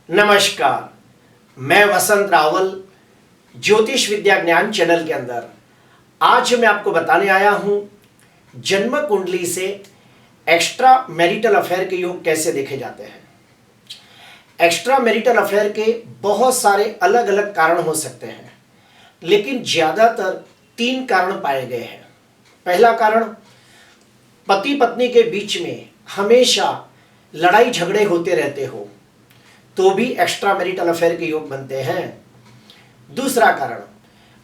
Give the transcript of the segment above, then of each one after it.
नमस्कार, मैं वसंत रावल ज्योतिष विद्या ज्ञान चैनल के अंदर आज मैं आपको बताने आया हूं जन्म कुंडली से एक्स्ट्रा मैरिटल अफेयर के योग कैसे देखे जाते हैं। एक्स्ट्रा मैरिटल अफेयर के बहुत सारे अलग अलग कारण हो सकते हैं, लेकिन ज्यादातर 3 कारण पाए गए हैं। पहला कारण, पति पत्नी के बीच में हमेशा लड़ाई झगड़े होते रहते हो तो भी एक्स्ट्रा मैरिटल अफेयर के योग बनते हैं। दूसरा कारण,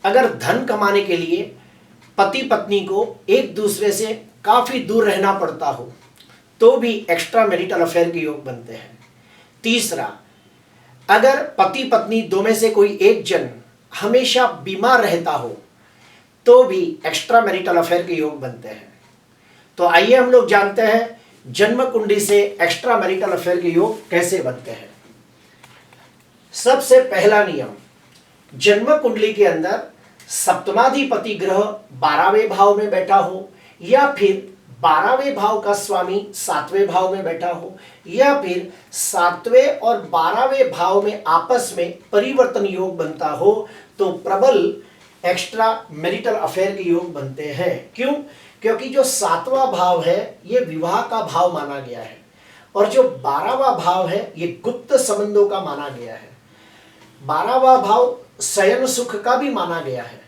अगर धन कमाने के लिए पति पत्नी को एक दूसरे से काफी दूर रहना पड़ता हो तो भी एक्स्ट्रा मैरिटल अफेयर के योग बनते हैं। तीसरा, अगर पति पत्नी दो में से कोई एक जन हमेशा बीमार रहता हो तो भी एक्स्ट्रा मैरिटल अफेयर के योग बनते हैं। तो आइए हम लोग जानते हैं जन्म कुंडली से एक्स्ट्रा मैरिटल अफेयर के योग कैसे बनते हैं। सबसे पहला नियम, जन्म कुंडली के अंदर सप्तमाधिपति ग्रह 12वें भाव में बैठा हो या फिर 12वें भाव का स्वामी 7वें भाव में बैठा हो या फिर 7वें और 12वें भाव में आपस में परिवर्तन योग बनता हो तो प्रबल एक्स्ट्रा मैरिटल अफेयर के योग बनते हैं। क्यों? क्योंकि जो 7वां भाव है ये विवाह का भाव माना गया है और जो 12वां भाव है ये गुप्त संबंधों का माना गया है। 12वां भाव शयन सुख का भी माना गया है।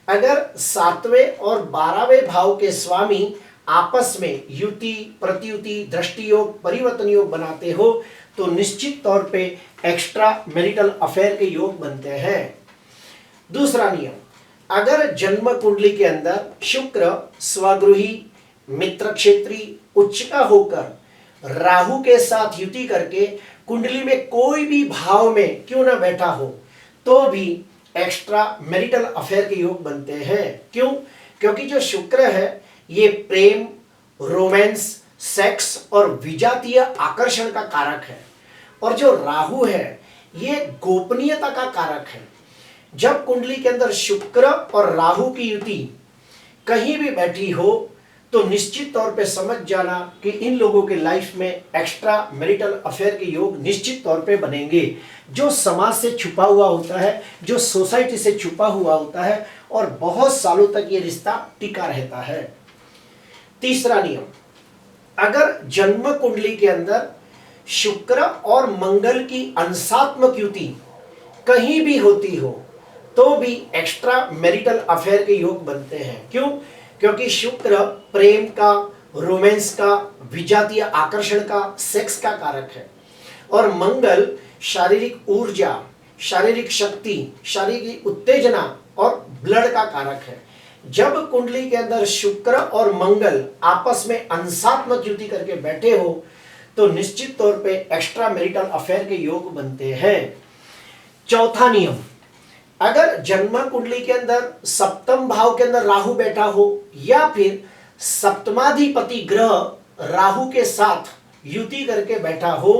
अगर 7वें और 12वें भाव के स्वामी आपस में युति, प्रतियुति, दृष्टि योग, परिवर्तन योग बनाते हो तो निश्चित तौर पे एक्स्ट्रा मैरिटल अफेयर के योग बनते हैं। दूसरा नियम, अगर जन्म कुंडली के अंदर शुक्र स्वगृही, मित्र क्षेत्री, उच्च का होकर राहु के साथ युति करके कुंडली में कोई भी भाव में क्यों ना बैठा हो तो भी एक्स्ट्रा मैरिटल अफेयर के योग बनते हैं। क्यों? क्योंकि जो शुक्र है ये प्रेम, रोमांस, सेक्स और विजातीय आकर्षण का कारक है और जो राहु है ये गोपनीयता का कारक है। जब कुंडली के अंदर शुक्र और राहु की युति कहीं भी बैठी हो तो निश्चित तौर पे समझ जाना कि इन लोगों के लाइफ में एक्स्ट्रा मैरिटल अफेयर के योग निश्चित तौर पे बनेंगे। जो समाज से छुपा हुआ होता है, जो सोसाइटी से छुपा हुआ होता है और बहुत सालों तक ये रिश्ता टिका रहता है। तीसरा नियम, अगर जन्म कुंडली के अंदर शुक्र और मंगल की अंशात्मक युति कहीं भी होती हो तो भी एक्स्ट्रा मैरिटल अफेयर के योग बनते हैं। क्यों? क्योंकि शुक्र प्रेम का, रोमांस का, विजातीय आकर्षण का, सेक्स का कारक है और मंगल शारीरिक ऊर्जा, शारीरिक शक्ति, शारीरिक उत्तेजना और ब्लड का कारक है। जब कुंडली के अंदर शुक्र और मंगल आपस में अंशात्मक युति करके बैठे हो तो निश्चित तौर पे एक्स्ट्रा मैरिटल अफेयर के योग बनते हैं। चौथा नियम, अगर जन्म कुंडली के अंदर सप्तम भाव के अंदर राहु बैठा हो या फिर सप्तमाधिपति ग्रह राहु के साथ युति करके बैठा हो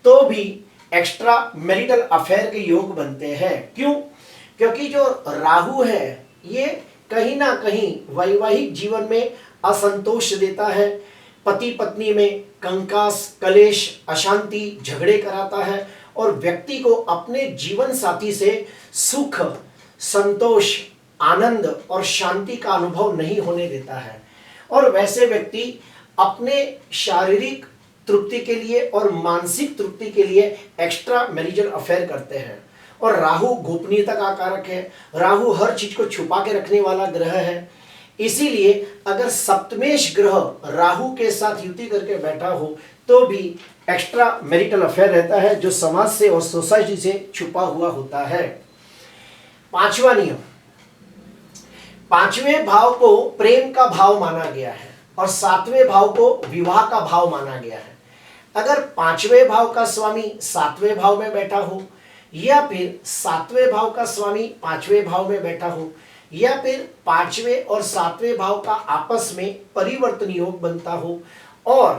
तो भी एक्स्ट्रा मैरिटल अफेयर के योग बनते हैं। क्यों? क्योंकि जो राहु है ये कहीं ना कहीं वैवाहिक जीवन में असंतोष देता है, पति पत्नी में कंकास, कलेश, अशांति, झगड़े कराता है और व्यक्ति को अपने जीवन साथी से सुख, संतोष, आनंद और शांति का अनुभव नहीं होने देता है और वैसे व्यक्ति अपने शारीरिक तृप्ति के लिए और मानसिक तृप्ति के लिए एक्स्ट्रा मैरिटल अफेयर करते हैं। और राहु गोपनीयता का कारक है, राहु हर चीज को छुपा के रखने वाला ग्रह है। इसीलिए अगर सप्तमेश ग्रह राहु के साथ युति करके बैठा हो तो भी एक्स्ट्रा मैरिटल अफेयर रहता है जो समाज से और सोसाइटी से छुपा हुआ होता है। पांचवा नियम, 5वें भाव को प्रेम का भाव माना गया है और 7वें भाव को विवाह का भाव माना गया है। अगर 5वें भाव का स्वामी 7वें भाव में बैठा हो या फिर 7वें भाव का स्वामी 5वें भाव में बैठा हो या फिर 5वें और 7वें भाव का आपस में परिवर्तन योग बनता हो और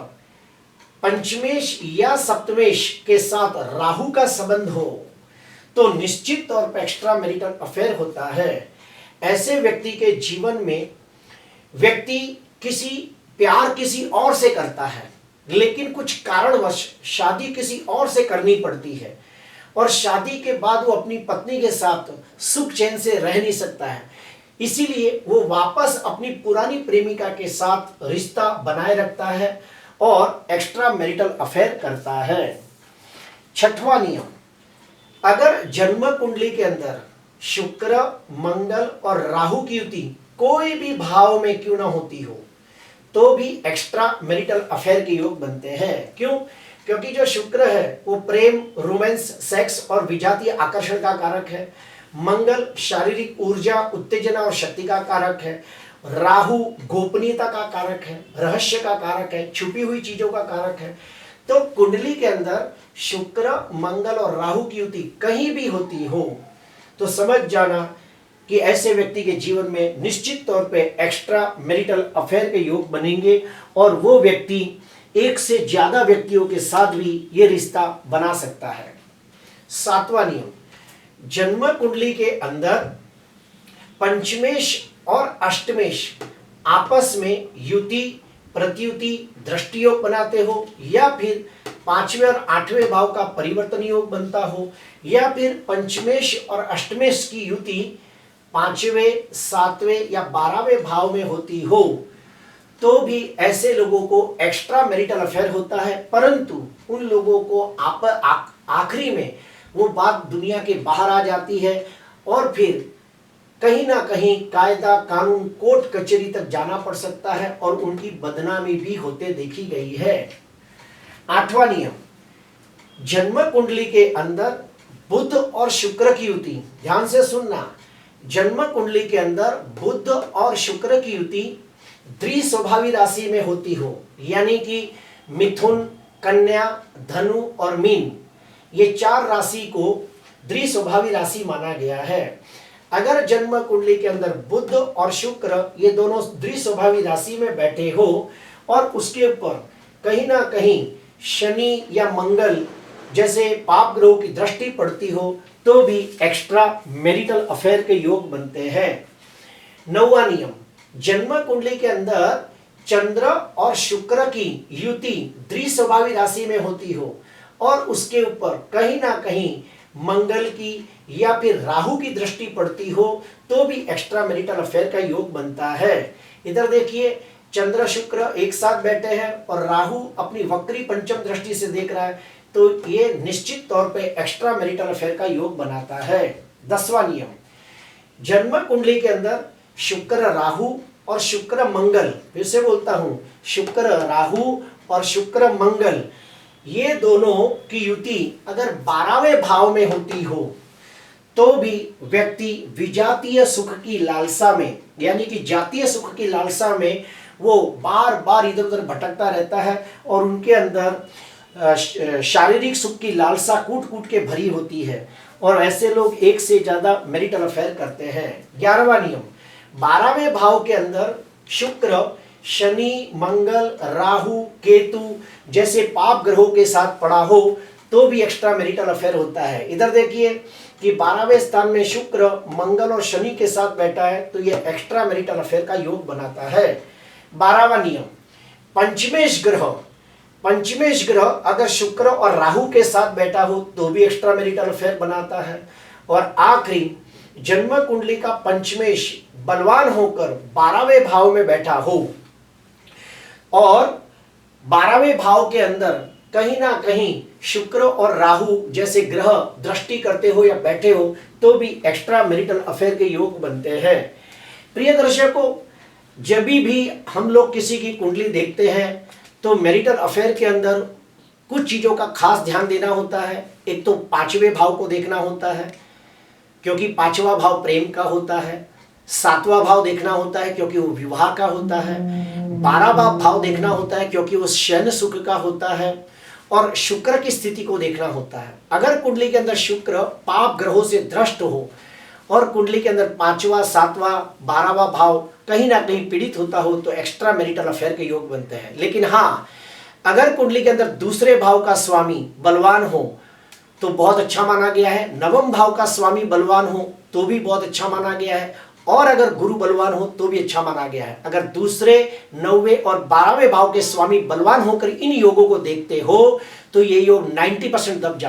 पंचमेश या सप्तमेश के साथ राहु का संबंध हो तो निश्चित तौर पर एक्स्ट्रा मैरिटल अफेयर होता है। ऐसे व्यक्ति के जीवन में व्यक्ति प्यार किसी और से करता है लेकिन कुछ कारणवश शादी किसी और से करनी पड़ती है और शादी के बाद वो अपनी पत्नी के साथ सुख चैन से रह नहीं सकता है, इसीलिए वो वापस अपनी पुरानी प्रेमिका के साथ रिश्ता बनाए रखता है और एक्स्ट्रा मैरिटल अफेयर करता है। छठवां नियम, अगर जन्म कुंडली के अंदर शुक्र, मंगल और राहु की युति कोई भी भाव में क्यों ना होती हो तो भी एक्स्ट्रा मैरिटल अफेयर के योग बनते हैं। क्यों? क्योंकि जो शुक्र है वो प्रेम, रोमांस, सेक्स और विजातीय आकर्षण का कारक है। मंगल शारीरिक ऊर्जा, उत्तेजना और शक्ति का कारक है। राहु गोपनीयता का कारक है, रहस्य का कारक है, छुपी हुई चीजों का कारक है। तो कुंडली के अंदर शुक्र, मंगल और राहु की युति कहीं भी होती हो तो समझ जाना कि ऐसे व्यक्ति के जीवन में निश्चित तौर पे एक्स्ट्रा मैरिटल अफेयर के योग बनेंगे और वो व्यक्ति एक से ज्यादा व्यक्तियों के साथ भी ये रिश्ता बना सकता है। सातवां नियम, जन्म कुंडली के अंदर पंचमेश और अष्टमेश आपस में युति, प्रतियुति, दृष्टि योग बनाते हो या फिर पांचवें और आठवें भाव का परिवर्तन योग बनता हो या फिर पंचमेश और अष्टमेश की युति पांचवें, सातवें या 12वें भाव में होती हो तो भी ऐसे लोगों को एक्स्ट्रा मैरिटल अफेयर होता है, परंतु उन लोगों को आखिरी में वो बात दुनिया के बाहर आ जाती है और फिर कहीं ना कहीं कायदा, कानून, कोर्ट कचहरी तक जाना पड़ सकता है और उनकी बदनामी भी होते देखी गई है। आठवां नियम, जन्म कुंडली के अंदर बुध और शुक्र की युति, ध्यान से सुनना, जन्म कुंडली के अंदर बुध और शुक्र की युति द्विस्वभावी राशि में होती हो, यानी कि मिथुन, कन्या, धनु और मीन, ये 4 राशि को द्विस्वभावी राशि माना गया है। अगर जन्म कुंडली के अंदर बुध और शुक्र ये दोनों द्विस्वभावी राशि में बैठे हो और उसके ऊपर कहीं ना कहीं शनि या मंगल जैसे पाप ग्रहों की दृष्टि पड़ती हो तो भी एक्स्ट्रा मैरिटल अफेयर के योग बनते हैं। 9वां नियम, जन्म कुंडली के अंदर चंद्र और शुक्र की युति द्विस्वभावी राशि में होती हो और उसके ऊपर कहीं ना कहीं मंगल की या फिर राहु की दृष्टि पड़ती हो तो भी एक्स्ट्रा मैरिटल अफेयर का योग बनता है। इधर देखिए, चंद्र शुक्र एक साथ बैठे हैं और राहु अपनी वक्री पंचम दृष्टि से देख रहा है तो ये निश्चित तौर पे एक्स्ट्रा मैरिटल अफेयर का योग बनाता है। 10वां नियम, जन्म कुंडली के अंदर शुक्र राहु और शुक्र मंगल, फिर से बोलता हूं, शुक्र राहु और शुक्र मंगल ये दोनों की युति अगर 12वें भाव में होती हो तो भी व्यक्ति विजातीय सुख की लालसा में, यानी कि जातीय सुख की लालसा में वो बार बार इधर उधर भटकता रहता है और उनके अंदर शारीरिक सुख की लालसा कूट कूट के भरी होती है और ऐसे लोग एक से ज्यादा मैरिटल अफेयर करते हैं। 11वां नियम, 12वें भाव के अंदर शुक्र, शनि, मंगल, राहु, केतु जैसे पाप ग्रहों के साथ पड़ा हो तो भी एक्स्ट्रा मैरिटल अफेयर होता है। इधर देखिए कि 12वें स्थान में शुक्र, मंगल और शनि के साथ बैठा है तो ये एक्स्ट्रा मैरिटल अफेयर का योग बनाता है। 12वां नियम, पंचमेश ग्रह अगर शुक्र और राहु के साथ बैठा हो तो भी एक्स्ट्रा मैरिटल अफेयर बनाता है। और आखिरी, जन्म कुंडली का पंचमेश बलवान होकर 12वें भाव में बैठा हो और 12वें भाव के अंदर कहीं ना कहीं शुक्र और राहु जैसे ग्रह दृष्टि करते हो या बैठे हो तो भी एक्स्ट्रा मैरिटल अफेयर के योग बनते हैं। प्रिय दर्शकों, जब भी हम लोग किसी की कुंडली देखते हैं तो मैरिटल अफेयर के अंदर कुछ चीजों का खास ध्यान देना होता है। एक तो 5वें भाव को देखना होता है क्योंकि 5वां भाव प्रेम का होता है। 7वां भाव देखना होता है क्योंकि वो विवाह का होता है। 12वां भाव देखना होता है क्योंकि वो शयन सुख का होता है और शुक्र की स्थिति को देखना होता है। अगर कुंडली के अंदर शुक्र पाप ग्रहों से द्रष्ट हो और कुंडली के अंदर 5वां, 7वां, 12वां भाव कहीं ना कहीं पीड़ित होता हो तो एक्स्ट्रा मैरिटल अफेयर के योग बनते हैं। लेकिन हाँ, अगर कुंडली के अंदर दूसरे भाव का स्वामी बलवान हो तो बहुत अच्छा माना गया है। 9वें भाव का स्वामी बलवान हो तो भी बहुत अच्छा माना गया है और अगर गुरु बलवान हो तो भी अच्छा माना गया है। अगर दूसरे, 9वें और 12वें भाव के स्वामी बलवान होकर इन योगों को देखते हो तो ये योग 90% दब जाता है।